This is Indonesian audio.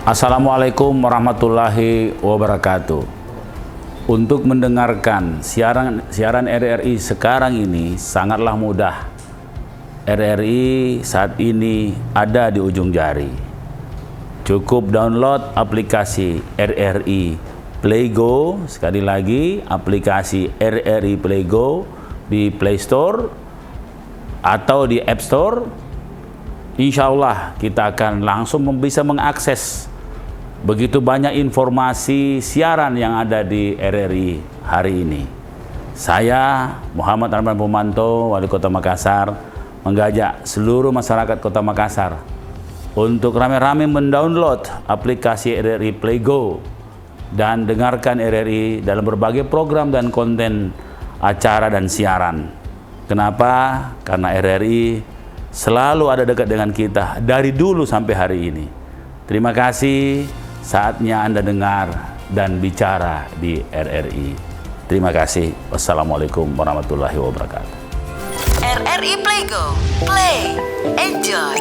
Assalamualaikum warahmatullahi wabarakatuh. Untuk mendengarkan siaran RRI sekarang ini sangatlah mudah. RRI saat ini ada di ujung jari. Cukup download aplikasi RRI Playgo. Sekali lagi, aplikasi RRI Playgo di Play Store atau di App Store. Insya Allah kita akan langsung bisa mengakses begitu banyak informasi siaran yang ada di RRI hari ini. Saya Muhammad Arman Pumanto, Wali Kota Makassar, mengajak seluruh masyarakat Kota Makassar untuk rame-rame mendownload aplikasi RRI Playgo dan dengarkan RRI dalam berbagai program dan konten acara dan siaran. Kenapa? Karena RRI selalu ada dekat dengan kita dari dulu sampai hari ini. Terima kasih, saatnya Anda dengar dan bicara di RRI. Terima kasih. Wassalamualaikum warahmatullahi wabarakatuh. RRI Playgo, play, enjoy.